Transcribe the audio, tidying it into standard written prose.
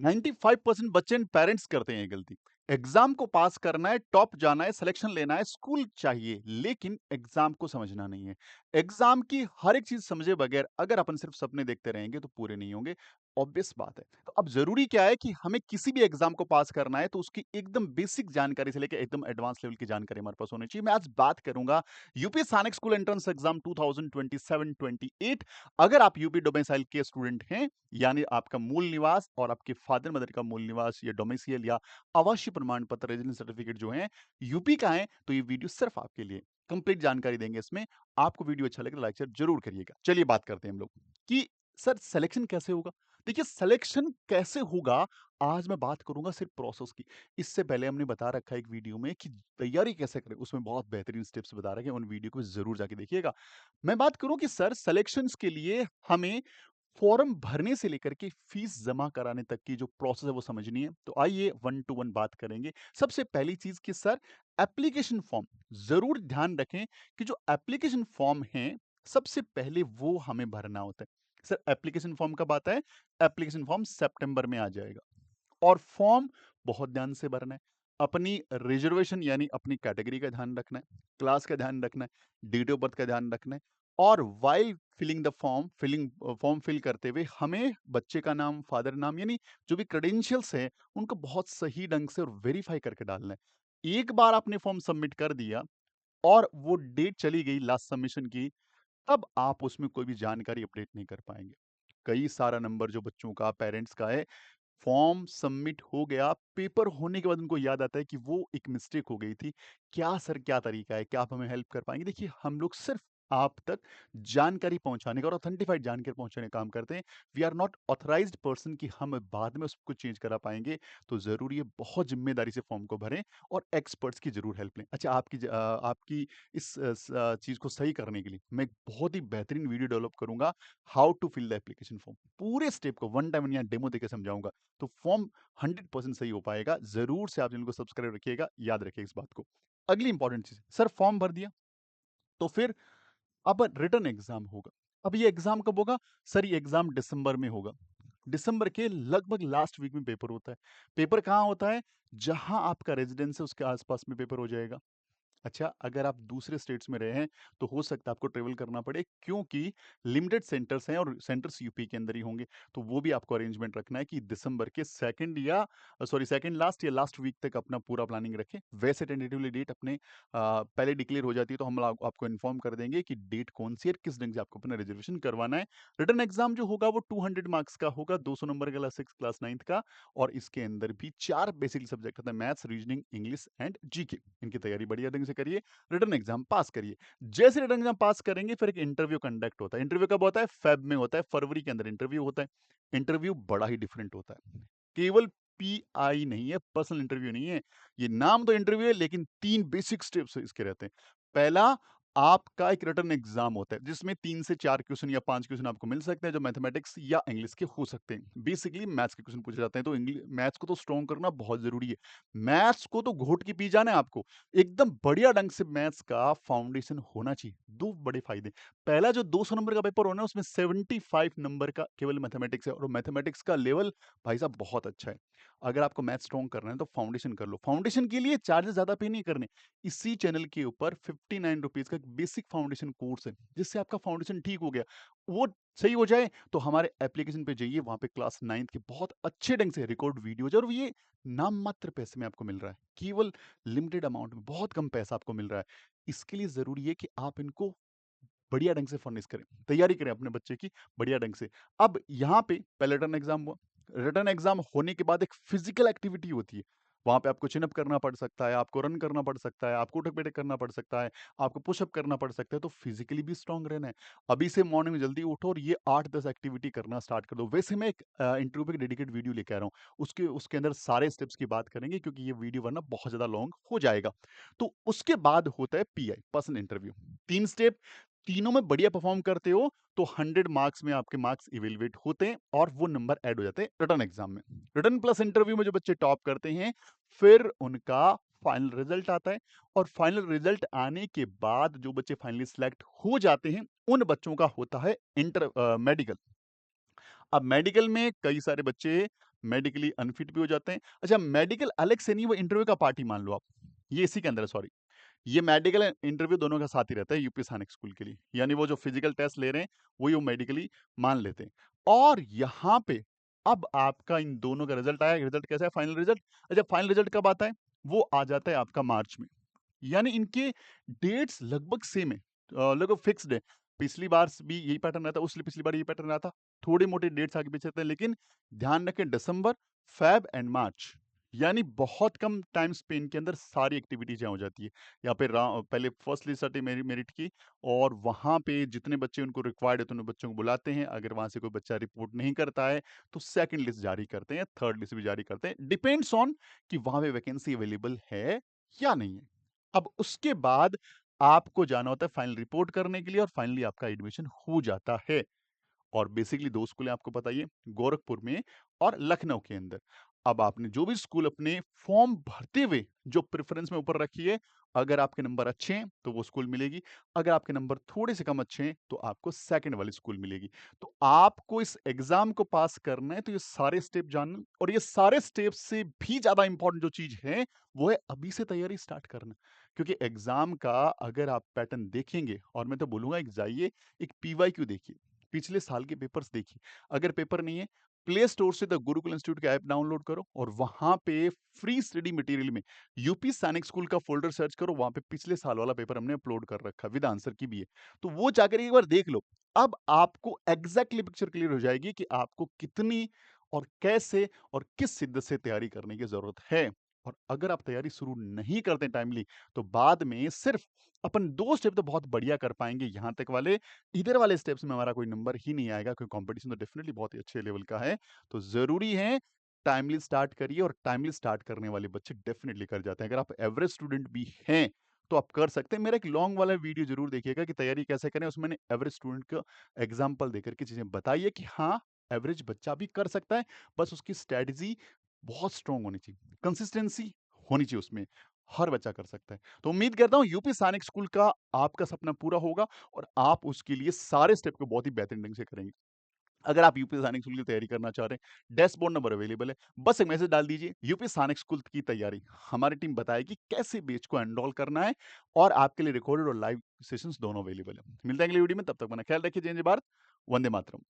95% बच्चे and parents करते हैं ये गलती। एग्जाम को पास करना है, टॉप जाना है, सिलेक्शन लेना है, स्कूल चाहिए, लेकिन एग्जाम को समझना नहीं है। एग्जाम की हर एक चीज समझे बगैर अगर अपन सिर्फ सपने देखते रहेंगे तो पूरे नहीं होंगे। ऑब्वियस बात है। तो अब जरूरी क्या है कि हमें किसी भी एग्जाम को पास करना है तो उसकी एकदम बेसिक जानकारी से लेकर एकदम एडवांस लेवल की जानकारी हमारे पास होनी चाहिए। मैं आज बात करूंगा यूपी सैनिक स्कूल एंट्रेंस एग्जाम 2027-28। अगर आप यूपी डोमिसाइल के स्टूडेंट हैं, यानी आपका मूल निवास और आपके फादर मदर का मूल निवास या डोमिसाइल या आवासीय प्रमाण पत्र रेजिडेंस सर्टिफिकेट जो है यूपी का है, तो ये वीडियो सिर्फ आपके लिए कंप्लीट जानकारी देंगे इसमें। आपको वीडियो अच्छा लगे तो लाइक शेयर जरूर करिएगा। चलिए बात करते हैं हम लोग कि सर सिलेक्शन कैसे होगा। देखिए सिलेक्शन कैसे होगा, आज मैं बात करूंगा सिर्फ प्रोसेस की। इससे पहले हमने बता रखा है एक वीडियो में कि तैयारी कैसे करें, उसमें बहुत बेहतरीन स्टेप्स बता रखे हैं, उन वीडियो को जरूर जाके देखिएगा। मैं बात करूं कि सर सिलेक्शंस के लिए हमें फॉर्म भरने से लेकर के फीस जमा कराने तक की जो प्रोसेस है वो समझनी है। तो आइए वन टू वन बात करेंगे। सबसे पहली चीज कि सर एप्लीकेशन फॉर्म, जरूर ध्यान रखें कि जो एप्लीकेशन फॉर्म है सबसे पहले वो हमें भरना होता है। सर एप्लीकेशन फॉर्म कब आता है? एप्लीकेशन फॉर्म सितंबर में आ जाएगा। और फॉर्म बहुत ध्यान से भरना है। अपनी रिजर्वेशन यानी अपनी कैटेगरी का ध्यान रखना है, क्लास का ध्यान रखना है, डेट ऑफ बर्थ का ध्यान रखना है। और while filling the form fill करते हुए हमें बच्चे का नाम, फादर नाम, यानी जो भी क्रेडेंशियल्स हैं उनको बहुत सही ढंग से और वेरीफाई करके डालना है। एक बार आपने फॉर्म सबमिट कर दिया और वो डेट चली गई लास्ट सबमिशन की, तब आप उसमें कोई भी जानकारी अपडेट नहीं कर पाएंगे। कई सारा नंबर जो बच्चों का, पेरेंट्स का है, फॉर्म सबमिट हो गया, पेपर होने के बाद उनको याद आता है कि वो एक मिस्टेक हो गई थी। क्या सर क्या तरीका है? क्या आप हमें हेल्प कर पाएँगे? देखिए, हम लोग सिर्फ़ आप तक जानकारी पहुँचाने का और ऑथेंटिफाइड जानकारी पहुँचाने का काम करते हैं। We are not authorized person कि हम बाद में उसको चेंज करा पाएँगे। तो ज़रूरी है बहुत ज़िम्मेदारी से फॉर्म को भरें और एक्सपर्ट्स की ज़रूर हेल्प लें। अच्छा, आपकी इस चीज़ को सही करने के लिए मैं एक बहुत ही बेहतरीन वीडियो डेवलप करूँगा, how to fill the application form. पूरे स्टेप को वन टाइम यहाँ डेमो देके समझाऊँगा। तो फॉर्म 100% सही हो पाएगा। ज़रूर से आप चैनल को सब्सक्राइब रखिएगा, याद रखिए इस बात को। अगली इंपॉर्टेंट चीज़, सर फॉर्म भर दिया, तो फिर अब रिटन एग्ज़ाम होगा। अब ये एग्ज़ाम कब होगा? सर ये एग्ज़ाम दिसंबर में होगा। दिसंबर के लगभग लास्ट वीक में पेपर होता है। पेपर कहाँ होता है? जहाँ आपका रेज़िडेंस है उसके आस-पास में पेपर हो जाएगा। अच्छा, अगर आप दूसरे स्टेट्स में रहे हैं, तो हो सकता है आपको ट्रैवल करना पड़े, क्योंकि लिमिटेड सेंटर्स हैं और सेंटर्स यूपी के अंदर ही होंगे। तो वो भी आपको अरेंजमेंट रखना है कि दिसंबर के सेकंड लास्ट या लास्ट वीक तक अपना पूरा प्लानिंग रखें। वैसे टेंटेटिवली डेट अपने पहले डिक्लेयर हो जाती है तो हम आपको इन्फॉर्म कर देंगे कि डेट कौन-सी है और किस ढंग से आपको अपना रिजर्वेशन करवाना है। रिटन एग्ज़ाम जो होगा वो 200 मार्क्स का होगा, 200 नंबर का क्लास 6 क्लास 9th का। और इसके अंदर भी 4 बेसिक सब्जेक्ट होते हैं, maths, reasoning, English and GK. इनकी तैयारी बढ़िया ढंग से करिए, रिटन एग्जाम पास करिए। जैसे रिटन एग्जाम पास करेंगे फिर एक इंटरव्यू कंडक्ट होता है। इंटरव्यू कब होता है? फेब में होता है, फरवरी के अंदर इंटरव्यू होता है। इंटरव्यू बड़ा ही डिफरेंट होता है। केवल पीआई नहीं है, पर्सनल इंटरव्यू नहीं है। ये नाम तो इंटरव्यू है लेकिन 3 बेसिक स्टेप्स इसके रहते हैं। पहला, आपका एक रिटन एग्जाम होता है जिसमें 3 से 4 क्वेश्चन या 5 क्वेश्चन आपको मिल सकते हैं जो मैथमेटिक्स या इंग्लिश के हो सकते हैं। बेसिकली मैथ्स के क्वेश्चन पूछे जाते हैं, तो मैथ्स को तो स्ट्रॉन्ग करना बहुत जरूरी है। मैथ्स को तो घोट के पी जाना है आपको। एकदम बढ़िया ढंग से मैथ्स का फाउंडेशन होना चाहिए। 2 बड़े फायदे। पहला, जो 200 नंबर का पेपर होना है उसमें 75 नंबर का केवल मैथमेटिक्स है और मैथमेटिक्स का लेवल भाई साहब बहुत अच्छा है। अगर आपको मैथ स्ट्रॉन्ग करना है तो फाउंडेशन कर लो। फाउंडेशन के लिए चार्जेस ज्यादा पे नहीं करने। इसी चैनल के ऊपर 59 रुपीज का एक बेसिक फाउंडेशन कोर्स है, जिससे आपका फाउंडेशन ठीक हो गया, वो सही हो जाए, तो हमारे एप्लीकेशन पे जाइए, वहां पे क्लास 9th के बहुत अच्छे ढंग से रिकॉर्ड वीडियोज, और ये नाम मात्र पैसे में आपको मिल रहा है, केवल लिमिटेड अमाउंट में, बहुत कम पैसा आपको मिल रहा है। इसके लिए जरूरी है कि आप इनको बढ़िया ढंग से फर्निश करें, तैयारी करें अपने बच्चे की बढ़िया ढंग से। अब यहाँ पे पहले रिटर्न एग्जाम हुआ। रिटर्न एग्जाम होने के बाद एक फिजिकल एक्टिविटी होती है। वहां पे आपको चिनअप करना पड़ सकता है, आपको रन करना पड़ सकता है, आपको उठक बैठक करना पड़ सकता है, आपको पुशअप करना पड़ सकता है। तो फिजिकली भी स्ट्रांग रहना है। अभी से मॉर्निंग में जल्दी उठो और ये 8-10 एक्टिविटी करना स्टार्ट कर दो। वैसे मैं एक इंटरव्यू पे डेडिकेट वीडियो लेके आ रहा हूँ, उसके उसके अंदर सारे स्टेप्स की बात करेंगे, क्योंकि ये वीडियो वरना बहुत ज्यादा लॉन्ग हो जाएगा। तो उसके बाद होता है पीआई, पर्सनल इंटरव्यू। 3 स्टेप, तीनों में बढ़िया परफॉर्म करते हो तो 100 मार्क्स में आपके मार्क्स इवेलुएट होते हैं और वो नंबर ऐड हो जाते हैं रिटर्न एग्जाम में। रिटर्न प्लस इंटरव्यू में जो बच्चे टॉप करते हैं, फिर उनका फाइनल रिजल्ट आता है। और फाइनल रिजल्ट आने के बाद जो बच्चे फाइनली सिलेक्ट हो जाते हैं, उन बच्चों का होता है इंटर मेडिकल। अब मेडिकल में कई सारे बच्चे मेडिकली अनफिट भी हो जाते हैं। अच्छा, मेडिकल अलग से नहीं, वो इंटरव्यू का पार्ट ही मान लो आप। ये इसी के अंदर है, सॉरी। ये मेडिकल इंटरव्यू दोनों का साथ ही रहता है यूपी सैनिक स्कूल के लिए। यानी वो जो फिजिकल टेस्ट ले रहे हैं, वही वो मेडिकली मान लेते हैं। और यहाँ पे अब आपका इन दोनों का रिजल्ट आया। रिजल्ट कैसा है? Final result. अच्छा, फाइनल रिजल्ट कब आता है? वो आ जाता है आपका मार्च में। यानी इनके डेट्स लगभग सेम है, लगभग फिक्स्ड है। पिछली बार भी यही पैटर्न रहा था, उससे पिछली बार यही पैटर्न रहा था। थोड़े मोटे डेट्स आगे पीछे थे, लेकिन ध्यान रखें दिसंबर, फेब एंड मार्च, यानी बहुत कम टाइम स्पेन के अंदर सारी एक्टिविटीज यहाँ हो जाती है। यहाँ पे पहले फर्स्ट लिस्ट आती है मेरिट की, और वहां पे जितने बच्चे उनको रिक्वायर्ड है उतने बच्चों को बुलाते हैं। अगर वहां से कोई बच्चा रिपोर्ट नहीं करता है तो सेकंड लिस्ट जारी करते हैं, थर्ड लिस्ट भी जारी करते हैं, डिपेंड्स ऑन कि वहां पे वैकेंसी अवेलेबल है या नहीं है। अब उसके बाद आपको जाना होता है फाइनल रिपोर्ट करने के लिए, और फाइनली आपका एडमिशन हो जाता है। और बेसिकली 2 स्कूल हैं, आपको पता ही है, गोरखपुर में और लखनऊ के अंदर। अब आपने जो भी स्कूल अपने फॉर्म भरते हुए जो प्रेफ़रेंस में ऊपर रखी है, अगर आपके नंबर अच्छे हैं, तो वो स्कूल मिलेगी। अगर आपके नंबर थोड़े से कम अच्छे हैं, तो आपको सेकंड वाली स्कूल मिलेगी। तो आपको इस एग्ज़ाम को पास करना है, तो ये सारे स्टेप जानना, और ये सारे स्टेप से भी ज़्यादा इम्पोर्टेंट जो चीज़ है, वो है अभी से तैयारी स्टार्ट करना। क्योंकि एग्ज़ाम का अगर आप पैटर्न देखेंगे, और मैं तो बोलूँगा एक जाइए, एक पीवाईक्यू देखिए। पिछले साल के पेपर्स देखिए। अगर पेपर नहीं है, प्ले स्टोर से द गुरुकुल इंस्टीट्यूट का ऐप डाउनलोड करो, और वहां पे फ्री स्टडी मटेरियल में यूपी सैनिक स्कूल का फोल्डर सर्च करो। वहां पे पिछले साल वाला पेपर हमने अपलोड कर रखा है, विद आंसर की भी है। तो वो जाकर एक बार देख लो। अब आपको एग्जैक्टली पिक्चर क्लियर हो जाएगी कि आपको कितनी और कैसे और किस शिद्दत से तैयारी करने की जरूरत है। और अगर आप तैयारी शुरू नहीं करते टाइमली, तो बाद में सिर्फ अपन 2 स्टेप तो बहुत बढ़िया कर पाएंगे, यहाँ तक वाले इधर वाले स्टेप्स में हमारा कोई नंबर ही नहीं आएगा, क्योंकि कंपटीशन तो डेफिनेटली बहुत ही अच्छे लेवल का है। तो ज़रूरी है टाइमली स्टार्ट करिए, और टाइमली स्टार्ट करने वाले बच्चे डेफिनेटली कर जाते हैं। अगर आप एवरेज स्टूडेंट भी हैं, तो आप कर सकते हैं। मेरा एक लॉन्ग वाला वीडियो ज़रूर देखिएगा कि तैयारी कैसे करें। उसमें मैंने एवरेज स्टूडेंट का एग्ज़ाम्पल देकर के चीज़ें बताई है कि हाँ, एवरेज बच्चा भी कर सकता है, बस उसकी स्ट्रैटेजी बहुत स्ट्रॉन्ग होनी चाहिए, कंसिस्टेंसी होनी चाहिए उसमें, हर बच्चा कर सकता है। तो उम्मीद करता हूँ यूपी सैनिक स्कूल का आपका सपना पूरा होगा, और आप उसके लिए सारे स्टेप को बहुत ही बेहतरीन ढंग से करेंगे। अगर आप यूपी सैनिक स्कूल की तैयारी करना चाह रहे हैं, डैशबोर्ड नंबर अवेलेबल है। बस एक मैसेज डाल दीजिए, यूपी सैनिक स्कूल की तैयारी। हमारी टीम बताएगी कैसे बैच को एनरोल करना है, और आपके लिए रिकॉर्डेड और लाइव सेशंस दोनों अवेलेबल है। मिलते हैं अगली वीडियो में, तब तक अपना ख्याल रखिए। जय हिंद, जय भारत, वंदे मातरम।